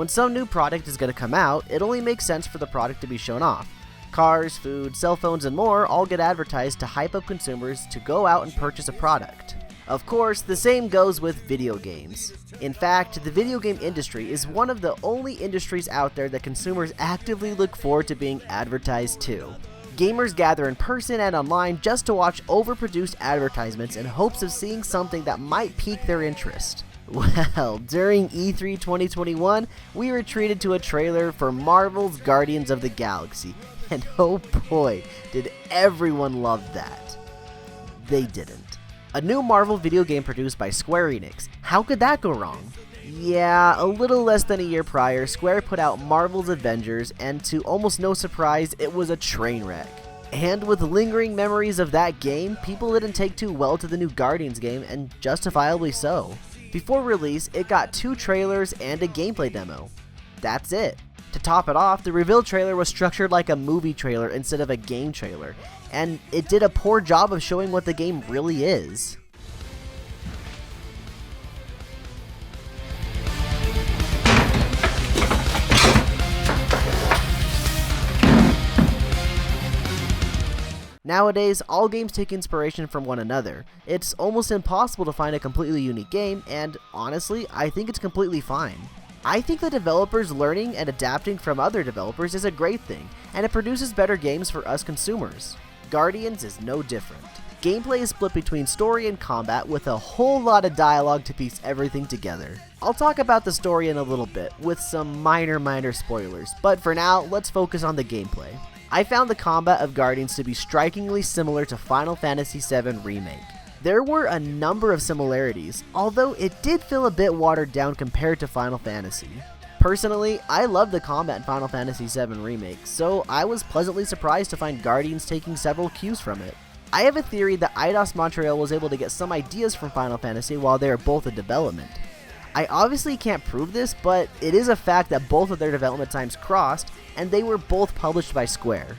When some new product is going to come out, it only makes sense for the product to be shown off. Cars, food, cell phones, and more all get advertised to hype up consumers to go out and purchase a product. Of course, the same goes with video games. In fact, the video game industry is one of the only industries out there that consumers actively look forward to being advertised to. Gamers gather in person and online just to watch overproduced advertisements in hopes of seeing something that might pique their interest. Well, during E3 2021, we were treated to a trailer for Marvel's Guardians of the Galaxy, and oh boy, did everyone love that. They didn't. A new Marvel video game produced by Square Enix. How could that go wrong? Yeah, a little less than a year prior, Square put out Marvel's Avengers, and to almost no surprise, it was a train wreck. And with lingering memories of that game, people didn't take too well to the new Guardians game, and justifiably so. Before release, it got 2 trailers and a gameplay demo. That's it. To top it off, the reveal trailer was structured like a movie trailer instead of a game trailer, and it did a poor job of showing what the game really is. Nowadays, all games take inspiration from one another. It's almost impossible to find a completely unique game, and honestly, I think it's completely fine. I think that developers learning and adapting from other developers is a great thing, and it produces better games for us consumers. Guardians is no different. Gameplay is split between story and combat with a whole lot of dialogue to piece everything together. I'll talk about the story in a little bit, with some minor spoilers, but for now, let's focus on the gameplay. I found the combat of Guardians to be strikingly similar to Final Fantasy VII Remake. There were a number of similarities, although it did feel a bit watered down compared to Final Fantasy. Personally, I love the combat in Final Fantasy VII Remake, so I was pleasantly surprised to find Guardians taking several cues from it. I have a theory that Eidos Montreal was able to get some ideas from Final Fantasy while they were both in development. I obviously can't prove this, but it is a fact that both of their development times crossed, and they were both published by Square.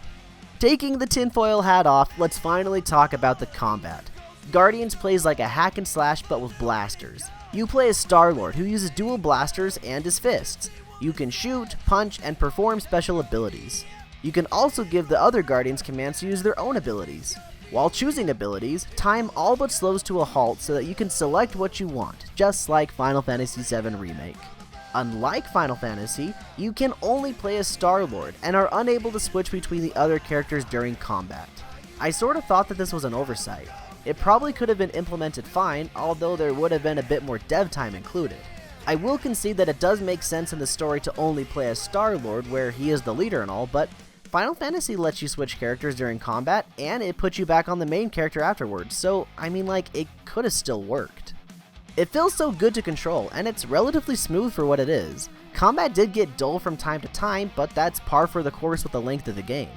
Taking the tinfoil hat off, let's finally talk about the combat. Guardians plays like a hack and slash but with blasters. You play as Star-Lord, who uses dual blasters and his fists. You can shoot, punch, and perform special abilities. You can also give the other Guardians commands to use their own abilities. While choosing abilities, time all but slows to a halt so that you can select what you want, just like Final Fantasy VII Remake. Unlike Final Fantasy, you can only play as Star-Lord and are unable to switch between the other characters during combat. I sort of thought that this was an oversight. It probably could have been implemented fine, although there would have been a bit more dev time included. I will concede that it does make sense in the story to only play as Star-Lord, where he is the leader and all, but Final Fantasy lets you switch characters during combat, and it puts you back on the main character afterwards, so I mean, like, it could have still worked. It feels so good to control, and it's relatively smooth for what it is. Combat did get dull from time to time, but that's par for the course with the length of the game.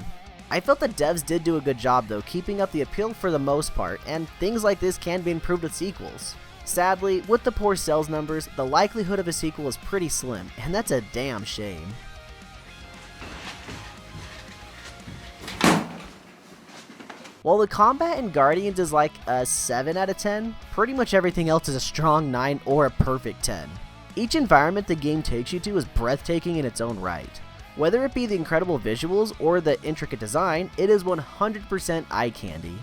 I felt the devs did do a good job though, keeping up the appeal for the most part, and things like this can be improved with sequels. Sadly, with the poor sales numbers, the likelihood of a sequel is pretty slim, and that's a damn shame. While the combat in Guardians is like a 7 out of 10, pretty much everything else is a strong 9 or a perfect 10. Each environment the game takes you to is breathtaking in its own right. Whether it be the incredible visuals or the intricate design, it is 100% eye candy.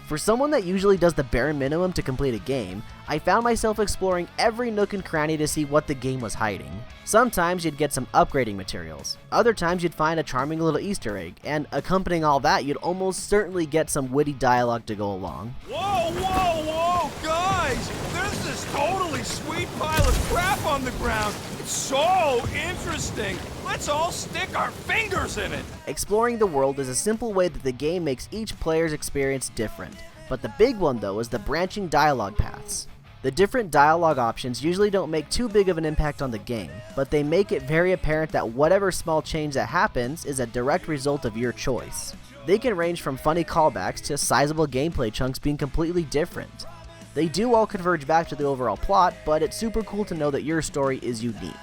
For someone that usually does the bare minimum to complete a game, I found myself exploring every nook and cranny to see what the game was hiding. Sometimes you'd get some upgrading materials, other times you'd find a charming little Easter egg, and accompanying all that you'd almost certainly get some witty dialogue to go along. Whoa, guys! There's this totally sweet pile of crap on the ground! It's so interesting! Let's all stick our fingers in it! Exploring the world is a simple way that the game makes each player's experience different, but the big one though is the branching dialogue paths. The different dialogue options usually don't make too big of an impact on the game, but they make it very apparent that whatever small change that happens is a direct result of your choice. They can range from funny callbacks to sizable gameplay chunks being completely different. They do all converge back to the overall plot, but it's super cool to know that your story is unique.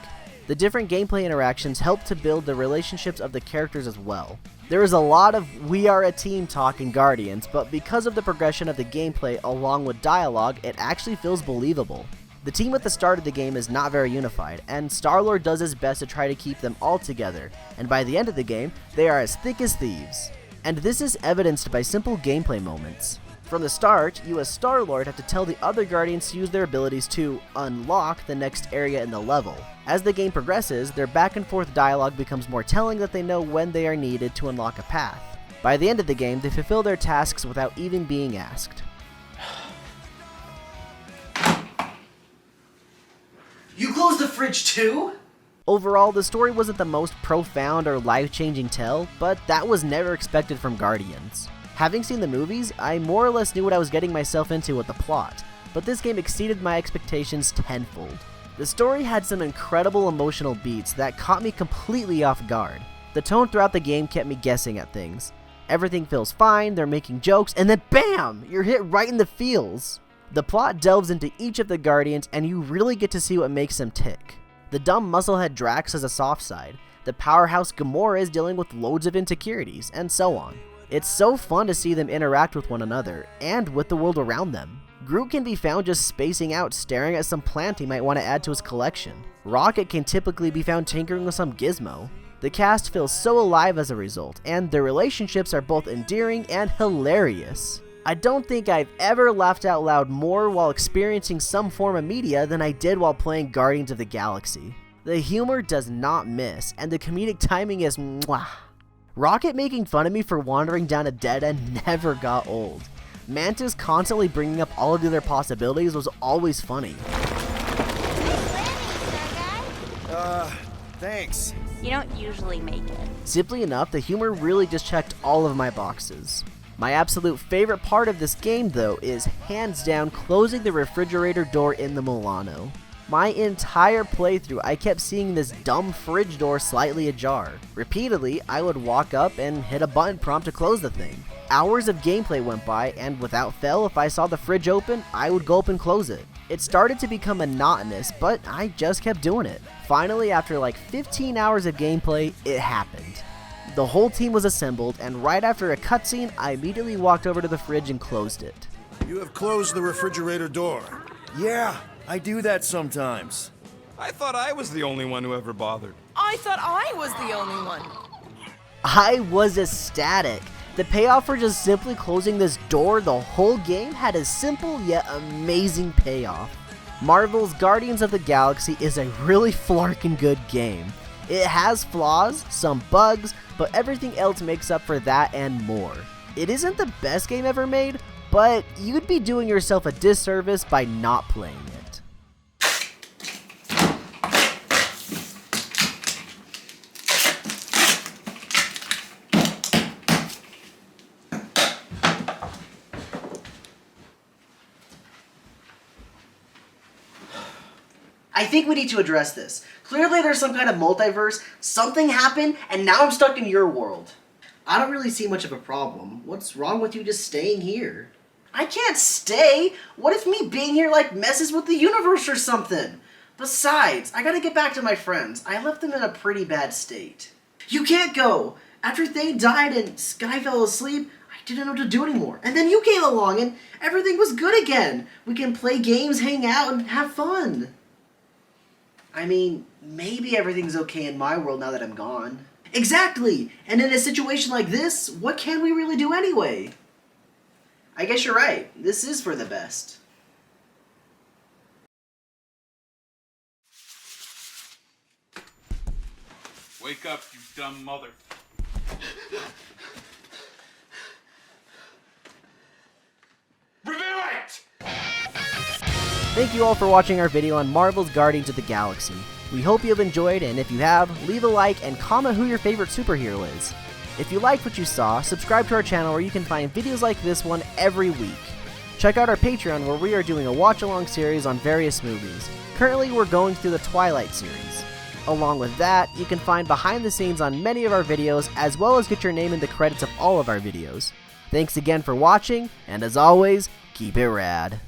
The different gameplay interactions help to build the relationships of the characters as well. There is a lot of "we are a team" talk in Guardians, but because of the progression of the gameplay along with dialogue, it actually feels believable. The team at the start of the game is not very unified, and Star-Lord does his best to try to keep them all together, and by the end of the game, they are as thick as thieves. And this is evidenced by simple gameplay moments. From the start, you as Star-Lord have to tell the other Guardians to use their abilities to unlock the next area in the level. As the game progresses, their back and forth dialogue becomes more telling that they know when they are needed to unlock a path. By the end of the game, they fulfill their tasks without even being asked. You closed the fridge too? Overall, the story wasn't the most profound or life-changing tale, but that was never expected from Guardians. Having seen the movies, I more or less knew what I was getting myself into with the plot, but this game exceeded my expectations tenfold. The story had some incredible emotional beats that caught me completely off guard. The tone throughout the game kept me guessing at things. Everything feels fine, they're making jokes, and then BAM! You're hit right in the feels! The plot delves into each of the Guardians, and you really get to see what makes them tick. The dumb musclehead Drax has a soft side, the powerhouse Gamora is dealing with loads of insecurities, and so on. It's so fun to see them interact with one another, and with the world around them. Groot can be found just spacing out staring at some plant he might want to add to his collection. Rocket can typically be found tinkering with some gizmo. The cast feels so alive as a result, and their relationships are both endearing and hilarious. I don't think I've ever laughed out loud more while experiencing some form of media than I did while playing Guardians of the Galaxy. The humor does not miss, and the comedic timing is mwah. Rocket making fun of me for wandering down a dead end never got old. Mantis constantly bringing up all of the other possibilities was always funny. Thanks. You don't usually make it. Simply enough, the humor really just checked all of my boxes. My absolute favorite part of this game, though, is hands down closing the refrigerator door in the Milano. My entire playthrough, I kept seeing this dumb fridge door slightly ajar. Repeatedly, I would walk up and hit a button prompt to close the thing. Hours of gameplay went by, and without fail, if I saw the fridge open, I would go up and close it. It started to become monotonous, but I just kept doing it. Finally, after like 15 hours of gameplay, it happened. The whole team was assembled, and right after a cutscene, I immediately walked over to the fridge and closed it. You have closed the refrigerator door. Yeah, I do that sometimes. I thought I was the only one who ever bothered. I thought I was the only one. I was ecstatic. The payoff for just simply closing this door the whole game had a simple yet amazing payoff. Marvel's Guardians of the Galaxy is a really flarkin' good game. It has flaws, some bugs, but everything else makes up for that and more. It isn't the best game ever made, but you'd be doing yourself a disservice by not playing it. I think we need to address this. Clearly there's some kind of multiverse, something happened, and now I'm stuck in your world. I don't really see much of a problem. What's wrong with you just staying here? I can't stay! What if me being here, like, messes with the universe or something? Besides, I gotta get back to my friends. I left them in a pretty bad state. You can't go! After Thane died and Sky fell asleep, I didn't know what to do anymore. And then you came along and everything was good again. We can play games, hang out, and have fun. I mean, maybe everything's okay in my world now that I'm gone. Exactly! And in a situation like this, what can we really do anyway? I guess you're right. This is for the best. Wake up, you dumb mother. Review it! Thank you all for watching our video on Marvel's Guardians of the Galaxy. We hope you have enjoyed, and if you have, leave a like and comment who your favorite superhero is. If you liked what you saw, subscribe to our channel where you can find videos like this one every week. Check out our Patreon where we are doing a watch-along series on various movies. Currently, we're going through the Twilight series. Along with that, you can find behind the scenes on many of our videos, as well as get your name in the credits of all of our videos. Thanks again for watching, and as always, keep it rad.